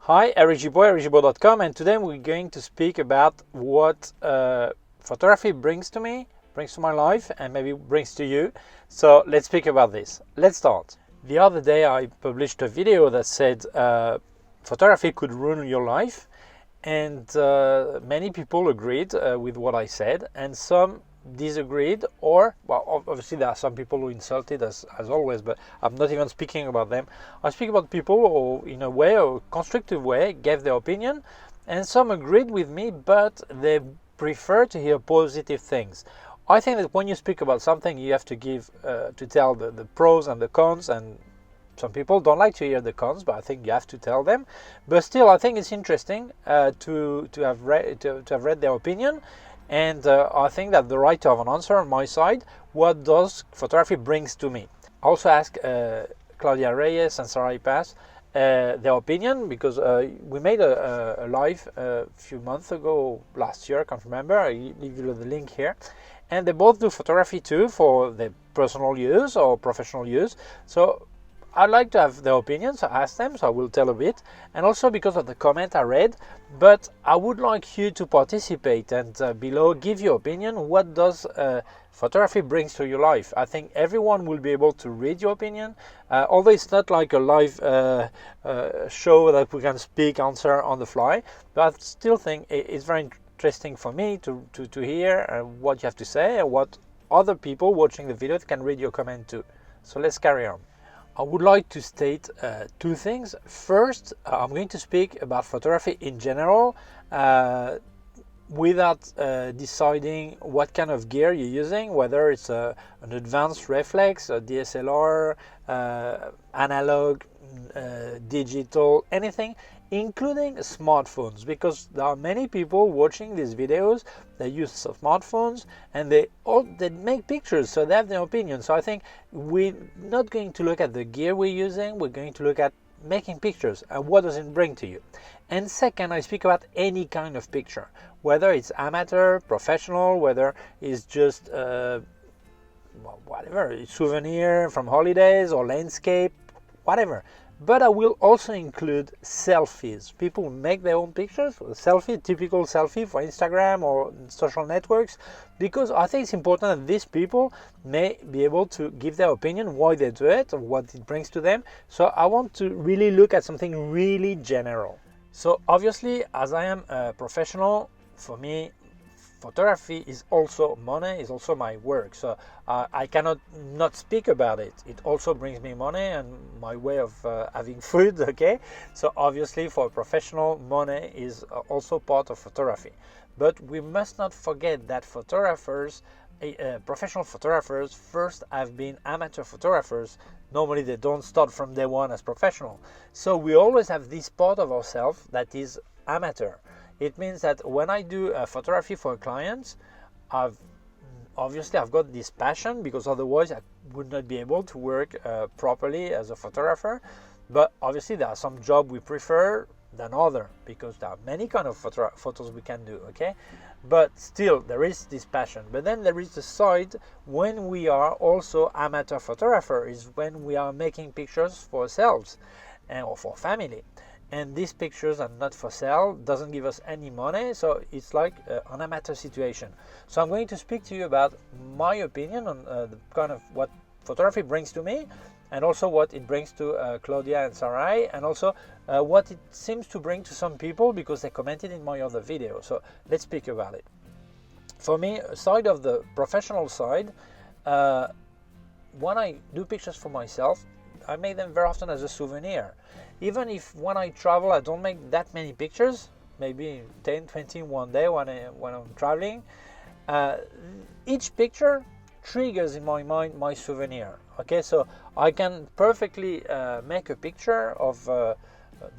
Hi, Eric Gibaud, Gibaud.com, and today we're going to speak about what photography brings to me, brings to my life, and maybe brings to you. So let's speak about this. Let's start. The other day I published a video that said photography could ruin your life, and many people agreed with what I said, and some disagreed, or well, obviously there are some people who insulted as always, but I'm not even speaking about them. I speak about people who in a way, or constructive way, gave their opinion, and some agreed with me, but they prefer to hear positive things. I think that when you speak about something, you have to give to tell the pros and the cons, and some people don't like to hear the cons, but I think you have to tell them. But still, I think it's interesting to have read their opinion. And I think that the right to have an answer on my side. What does photography brings to me? I also asked Claudia Reyes and Sarai Pass their opinion, because we made a live a few months ago, last year, I can't remember. I leave you the link here. And they both do photography too, for their personal use or professional use. So I'd like to have their opinions. I asked them, so I will tell a bit. And also because of the comment I read, but I would like you to participate and below give your opinion. What does photography brings to your life? I think everyone will be able to read your opinion, although it's not like a live show that we can speak, answer on the fly, but I still think it's very interesting for me to hear what you have to say and what other people watching the video can read your comment too. So let's carry on. I would like to state two things. First, I'm going to speak about photography in general without deciding what kind of gear you're using, whether it's an advanced reflex, a DSLR, analog, digital, anything, including smartphones, because there are many people watching these videos that use smartphones and they make pictures, so they have their opinion. So I think we're not going to look at the gear we're using, we're going to look at making pictures and what does it bring to you. And second, I speak about any kind of picture, whether it's amateur, professional, whether it's just whatever, it's souvenir from holidays or landscape, whatever. But I will also include selfies. People make their own pictures, selfie, typical selfie for Instagram or social networks, because I think it's important that these people may be able to give their opinion, why they do it, or what it brings to them. So I want to really look at something really general. So obviously, as I am a professional, for me, photography is also money, is also my work. So I cannot not speak about it. It also brings me money and my way of having food, okay? So obviously for a professional, money is also part of photography. But we must not forget that photographers, professional photographers, first have been amateur photographers. Normally they don't start from day one as professional. So we always have this part of ourselves that is amateur. It means that when I do photography for a client, I've got this passion, because otherwise I would not be able to work properly as a photographer. But obviously there are some jobs we prefer than other, because there are many kind of photos we can do, okay? But still there is this passion. But then there is the side when we are also amateur photographer, is when we are making pictures for ourselves or for family. And these pictures are not for sale, doesn't give us any money, so it's like an amateur situation. So I'm going to speak to you about my opinion on the kind of what photography brings to me, and also what it brings to Claudia and Sarai, and also what it seems to bring to some people, because they commented in my other video. So let's speak about it. For me, aside of the professional side, when I do pictures for myself, I make them very often as a souvenir. Even if when I travel I don't make that many pictures, maybe 10, 20 one day when I'm traveling, each picture triggers in my mind my souvenir. Okay, so I can perfectly make a picture of the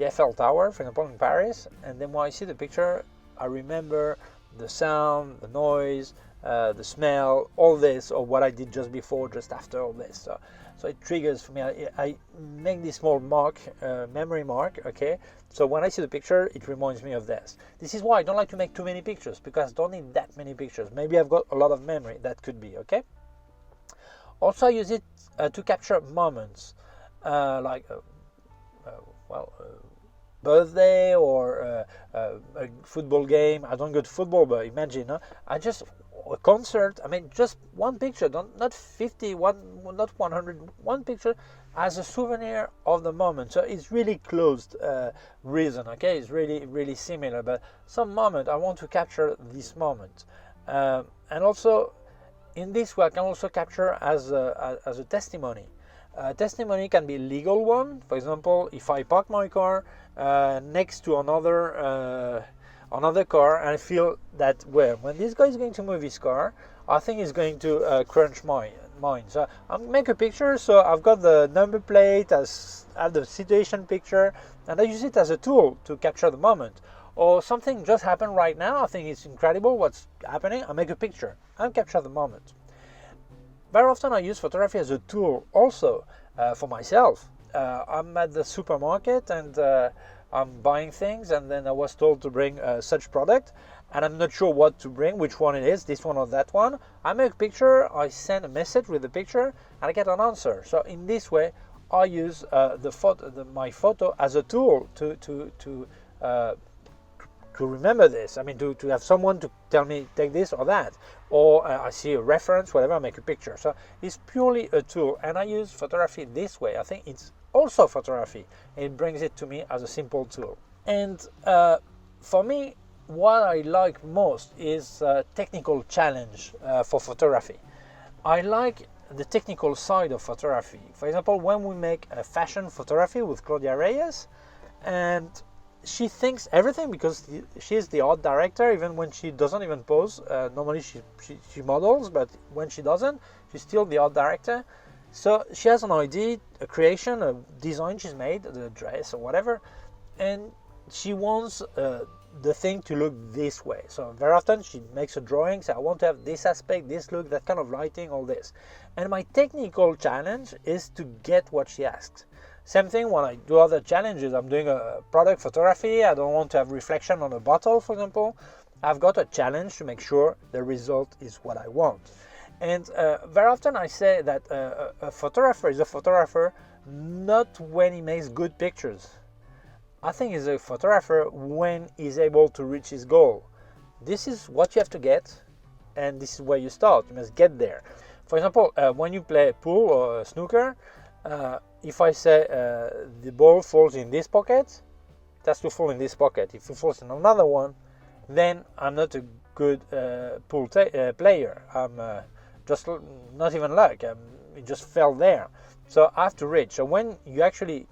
Eiffel Tower, for example, in Paris, and then when I see the picture I remember the sound, the noise, the smell, all this, or what I did just before, just after, all this. So it triggers for me. I make this small mark, memory mark, okay? So when I see the picture, it reminds me of this. This is why I don't like to make too many pictures, because I don't need that many pictures. Maybe I've got a lot of memory, that could be, okay? Also, I use it to capture moments, birthday or a football game. I don't go to football, but imagine, I just a concert. I mean, just one picture, not 50, not 100, one picture as a souvenir of the moment. So it's really closed reason. Okay, it's really similar, but some moment I want to capture this moment, and also in this way I can also capture as a testimony. Testimony can be a legal one. For example, if I park my car next to another car, and I feel that when this guy is going to move his car, I think he's going to crunch mine. So I'll make a picture. So I've got the number plate as the situation picture, and I use it as a tool to capture the moment. Or something just happened right now. I think it's incredible what's happening. I make a picture and capture the moment. Very often I use photography as a tool also for myself. I'm at the supermarket and I'm buying things, and then I was told to bring such product, and I'm not sure what to bring, which one it is, this one or that one. I make a picture, I send a message with the picture, and I get an answer. So in this way, I use my photo as a tool to remember this. I mean, to have someone to tell me take this or that, or I see a reference, whatever, I make a picture. So it's purely a tool, and I use photography this way. I think it's also photography. It brings it to me as a simple tool. And for me, what I like most is technical challenge for photography. I like the technical side of photography. For example, when we make a fashion photography with Claudia Reyes, and she thinks everything because she's the art director, even when she doesn't even pose. Normally she models, but when she doesn't, she's still the art director. So she has an idea, a creation, a design she's made, the dress or whatever, and she wants the thing to look this way. So very often she makes a drawing, say I want to have this aspect, this look, that kind of lighting, all this. And my technical challenge is to get what she asks. Same thing when I do other challenges. I'm doing a product photography. I don't want to have reflection on a bottle, for example. I've got a challenge to make sure the result is what I want. And very often I say that a photographer is a photographer not when he makes good pictures. I think he's a photographer when he's able to reach his goal. This is what you have to get, and this is where you start. You must get there. For example, when you play pool or snooker, if I say the ball falls in this pocket, it has to fall in this pocket. If it falls in another one, then I'm not a good pool player. I'm just not even luck. It just fell there. So I have to reach. So when you actually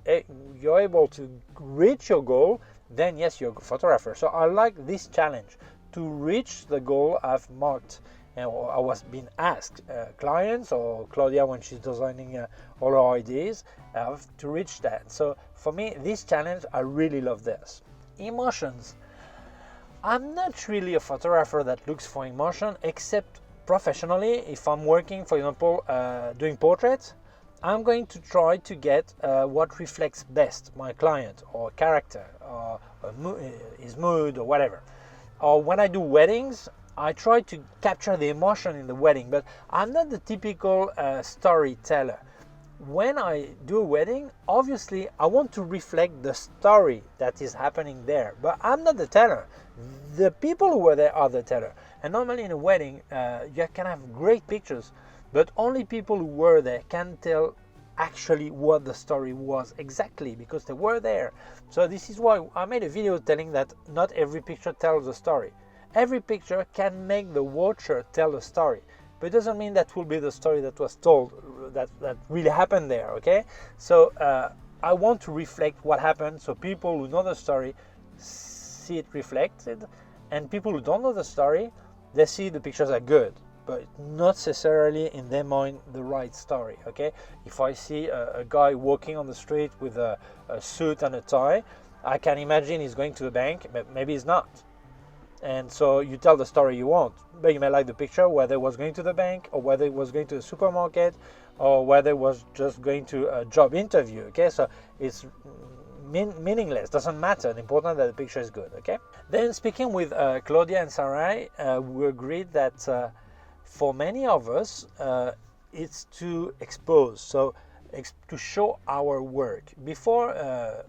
you're able to reach your goal, then yes, you're a photographer. So I like this challenge to reach the goal I've marked. I was being asked, clients or Claudia when she's designing all her ideas, have to reach that. So for me, this challenge, I really love this. Emotions. I'm not really a photographer that looks for emotion, except professionally. If I'm working, for example, doing portraits, I'm going to try to get what reflects best my client or character or his mood or whatever. Or when I do weddings, I try to capture the emotion in the wedding, but I'm not the typical storyteller. When I do a wedding, obviously I want to reflect the story that is happening there, but I'm not the teller. The people who were there are the teller. And normally in a wedding, you can have great pictures, but only people who were there can tell actually what the story was exactly, because they were there. So this is why I made a video telling that not every picture tells a story. Every picture can make the watcher tell a story, but it doesn't mean that will be the story that was told, that really happened there, okay? So I want to reflect what happened, so people who know the story see it reflected, and people who don't know the story, they see the pictures are good, but not necessarily in their mind the right story, okay? If I see a guy walking on the street with a suit and a tie, I can imagine he's going to the bank, but maybe he's not. And so you tell the story you want, but you may like the picture whether it was going to the bank or whether it was going to the supermarket or whether it was just going to a job interview, okay? So it's meaningless, doesn't matter. The important that the picture is good, okay? Then speaking with Claudia and Sarai, we agreed that for many of us, it's to expose. So to show our work. Before,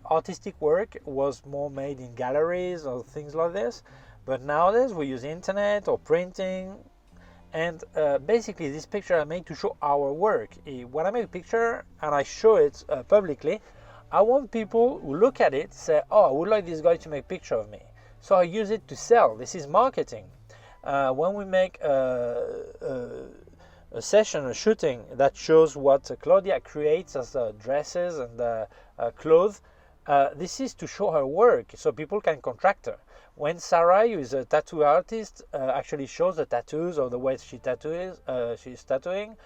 artistic work was more made in galleries or things like this, but nowadays we use internet or printing. And basically, this picture I made to show our work. When I make a picture and I show it publicly, I want people who look at it say, "Oh, I would like this guy to make a picture of me." So I use it to sell. This is marketing. When we make a session, a shooting that shows what Claudia creates as dresses and clothes, this is to show her work so people can contract her. When Sarah, who is a tattoo artist, actually shows the tattoos or the way she's tattooing,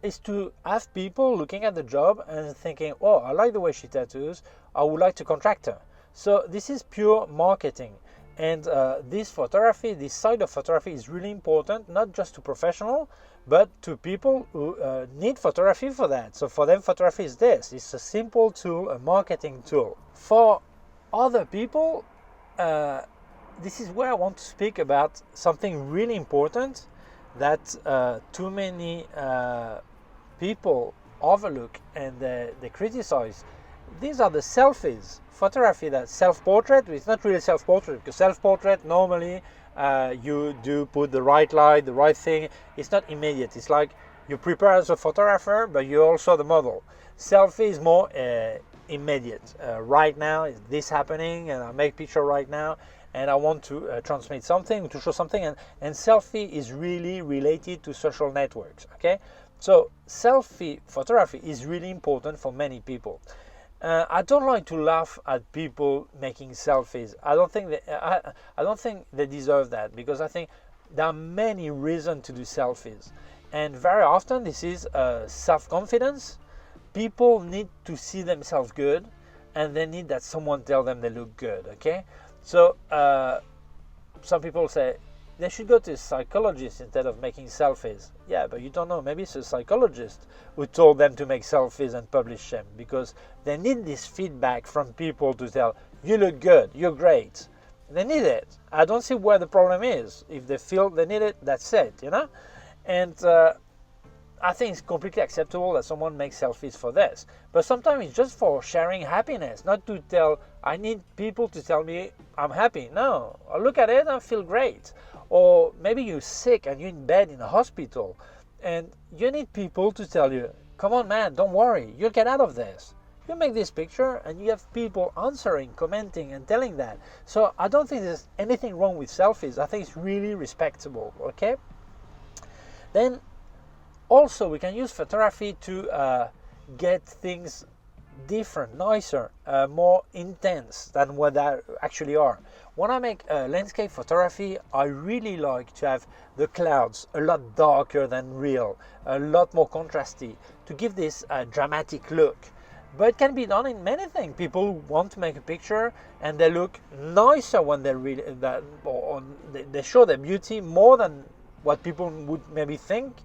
is to have people looking at the job and thinking, "Oh, I like the way she tattoos, I would like to contract her." So this is pure marketing. And this photography, this side of photography is really important, not just to professionals, but to people who need photography for that. So for them, photography is this. It's a simple tool, a marketing tool. For other people, this is where I want to speak about something really important that too many people overlook and they criticize. These are the selfies. Photography, that self-portrait, it's not really self-portrait, because self-portrait normally you do put the right light, the right thing. It's not immediate. It's like you prepare as a photographer, but you're also the model. Selfie is more immediate. Right now is this happening, and I make picture right now, and I want to transmit something, to show something, and selfie is really related to social networks. Okay, so selfie photography is really important for many people. I don't like to laugh at people making selfies. I don't think they deserve that, because I think there are many reasons to do selfies, and very often this is self-confidence. People need to see themselves good, and they need that someone tell them they look good. Okay, so some people say they should go to a psychologist instead of making selfies. Yeah, but you don't know. Maybe it's a psychologist who told them to make selfies and publish them, because they need this feedback from people to tell, "You look good, you're great." They need it. I don't see where the problem is. If they feel they need it, that's it, you know? And I think it's completely acceptable that someone makes selfies for this. But sometimes it's just for sharing happiness, not to tell, I need people to tell me I'm happy. No, I look at it and I feel great. Or maybe you're sick and you're in bed in a hospital, and you need people to tell you, "Come on, man, don't worry, you'll get out of this." You make this picture and you have people answering, commenting, and telling that. So I don't think there's anything wrong with selfies. I think it's really respectable. Okay. Then also we can use photography to get things different, nicer, more intense than what they actually are. When I make landscape photography, I really like to have the clouds a lot darker than real, a lot more contrasty, to give this dramatic look. But it can be done in many things. People want to make a picture and they look nicer when they they show their beauty more than what people would maybe think,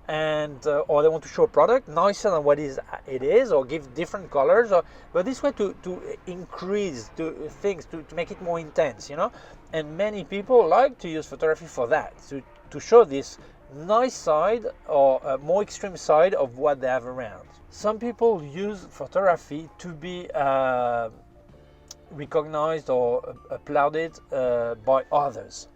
and or they want to show a product nicer than what it is, or give different colors, but this way to increase things, to make it more intense, you know. And many people like to use photography for that, to show this nice side or a more extreme side of what they have around. Some people use photography to be recognized or applauded by others.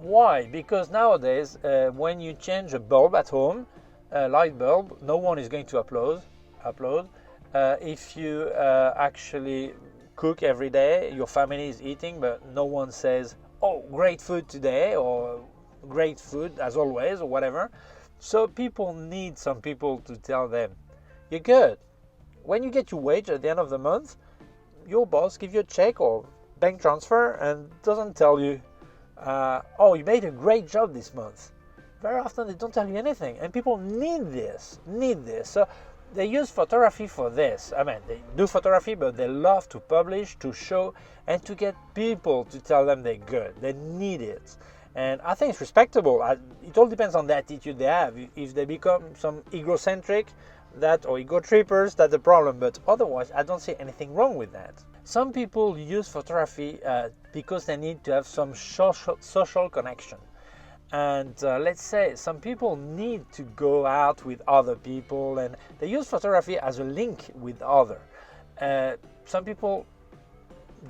Why? Because nowadays, when you change a bulb at home, a light bulb, no one is going to applaud. If you actually cook every day, your family is eating, but no one says, "Oh, great food today," or "great food as always," or whatever. So people need some people to tell them, "You're good." When you get your wage at the end of the month, your boss gives you a check or bank transfer and doesn't tell you, "Oh, you made a great job this month." Very often they don't tell you anything, and people need this. So they use photography for this. I mean, they do photography, but they love to publish, to show, and to get people to tell them they're good. They need it. And I think it's respectable. It all depends on the attitude they have. If they become some egocentric, or ego trippers, that's the problem. But otherwise, I don't see anything wrong with that. Some people use photography because they need to have some social connection. And let's say some people need to go out with other people and they use photography as a link with other. Some people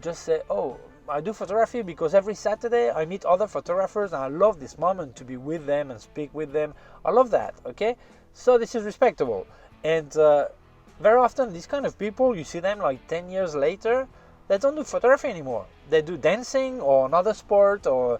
just say, oh, I do photography because every Saturday I meet other photographers and I love this moment to be with them and speak with them. I love that, okay? So this is respectable. And very often these kind of people, you see them like 10 years later, they don't do photography anymore. They do dancing or another sport or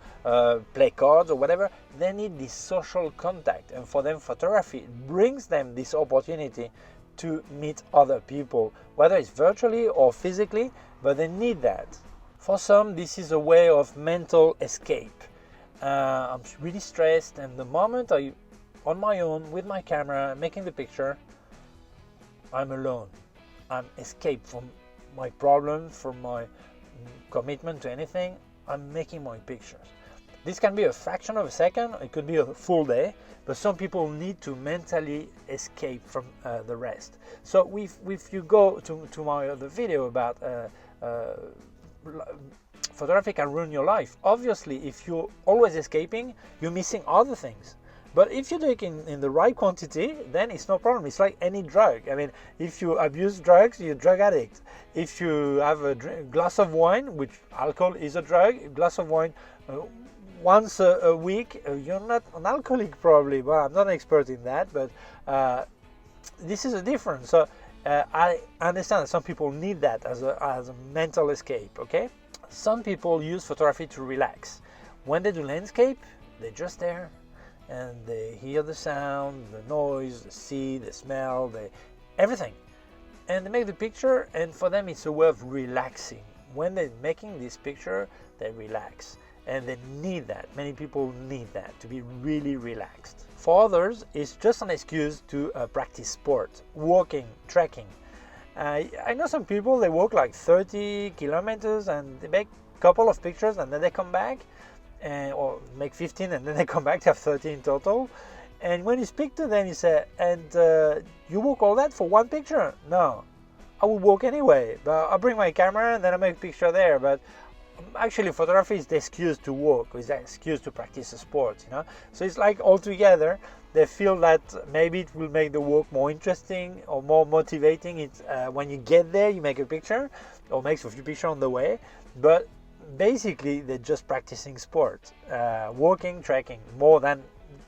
play cards or whatever. They need this social contact, and for them photography brings them this opportunity to meet other people, whether it's virtually or physically, but they need that. For some, this is a way of mental escape. I'm really stressed, and the moment I'm on my own with my camera making the picture, I'm alone. I'm escaped from my problems, from my commitment to anything. I'm making my pictures. This can be a fraction of a second, it could be a full day, but some people need to mentally escape from the rest. So if you go to my other video about photography can ruin your life, obviously if you're always escaping, you're missing other things. But if you do it in the right quantity, then it's no problem. It's like any drug. I mean, if you abuse drugs, you're a drug addict. If you have a glass of wine, which alcohol is a drug, a glass of wine once a week, you're not an alcoholic probably. Well, I'm not an expert in that, but this is a difference. So I understand that some people need that as a mental escape, okay? Some people use photography to relax. When they do landscape, they're just there, and they hear the sound, the noise, the see, the smell, everything. And they make the picture, and for them it's a way of relaxing. When they're making this picture, they relax. And they need that. Many people need that, to be really relaxed. For others, it's just an excuse to practice sport, walking, trekking. I know some people, they walk like 30 kilometers and they make a couple of pictures and then they come back. Or make 15 and then they come back to have 30 in total. And when you speak to them, you say, and you walk all that for one picture? No, I would walk anyway, but I'll bring my camera and then I make a picture there. But actually photography is the excuse to walk, is the excuse to practice a sport, you know. So it's like all together, they feel that maybe it will make the walk more interesting or more motivating. It's when you get there, you make a picture or makes a few pictures on the way, but basically they're just practicing sport, walking, trekking, more than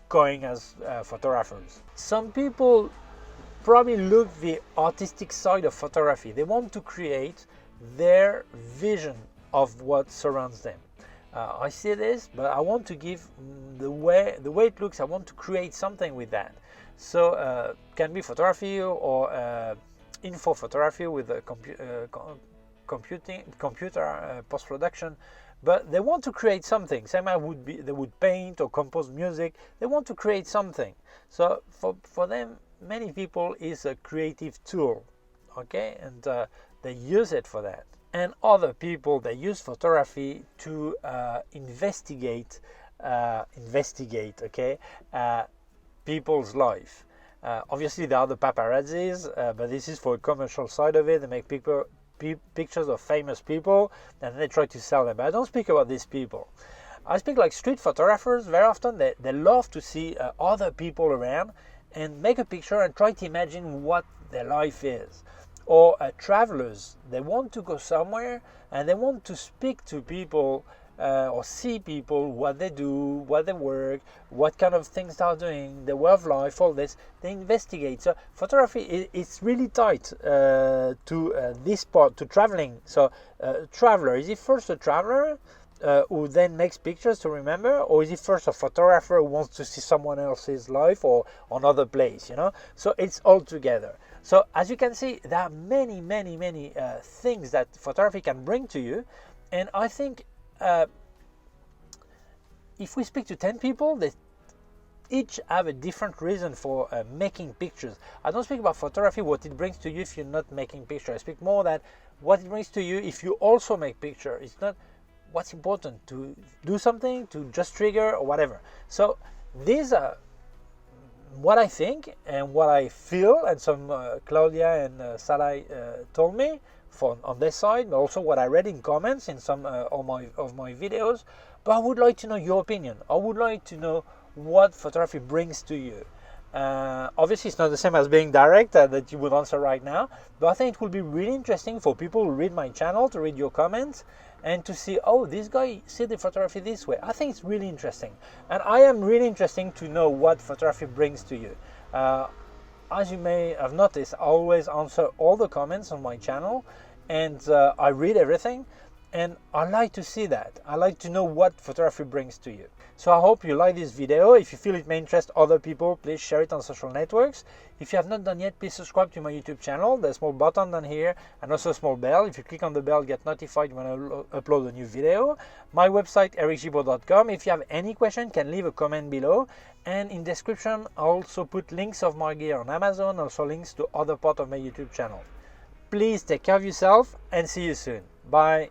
going as photographers. Some people probably look the artistic side of photography. They want to create their vision of what surrounds them. I see this, but I want to give the way it looks. I want to create something with that. So can be photography or info photography with a computer post-production, but they want to create something. Same as they would paint or compose music. They want to create something. So for them, many people is a creative tool, okay, and they use it for that. And other people, they use photography to investigate, okay, people's life. Obviously, there are the paparazzis, but this is for a commercial side of it. They make pictures of famous people and they try to sell them. But I don't speak about these people. I speak like street photographers. Very often they love to see other people around and make a picture and try to imagine what their life is. Or travelers, they want to go somewhere and they want to speak to people or see people, what they do, what they work, what kind of things they are doing, their way of life, all this. They investigate. So photography is really tight to this part, to traveling. So traveler, is he first a traveler who then makes pictures to remember, or is he first a photographer who wants to see someone else's life or another place, you know? So it's all together. So as you can see, there are many things that photography can bring to you, and I think if we speak to 10 people, they each have a different reason for making pictures. I don't speak about photography, what it brings to you if you're not making pictures. I speak more that what it brings to you if you also make pictures. It's not what's important to do something, to just trigger or whatever. So these are what I think and what I feel, and some Claudia and Salai told me on their side, but also what I read in comments in some of my videos. But I would like to know your opinion. I would like to know what photography brings to you. Obviously, it's not the same as being direct that you would answer right now, but I think it would be really interesting for people who read my channel to read your comments and to see, oh, this guy see the photography this way. I think it's really interesting, and I am really interested to know what photography brings to you. As you may have noticed, I always answer all the comments on my channel, and I read everything, and I like to see that. I like to know what photography brings to you. So I hope you like this video. If you feel it may interest other people, please share it on social networks. If you have not done yet, please subscribe to my YouTube channel. There's a small button down here and also a small bell. If you click on the bell, get notified when I upload a new video. My website, ericgibaud.com. If you have any question, can leave a comment below. And in description, I also put links of my gear on Amazon, also links to other parts of my YouTube channel. Please take care of yourself and see you soon. Bye.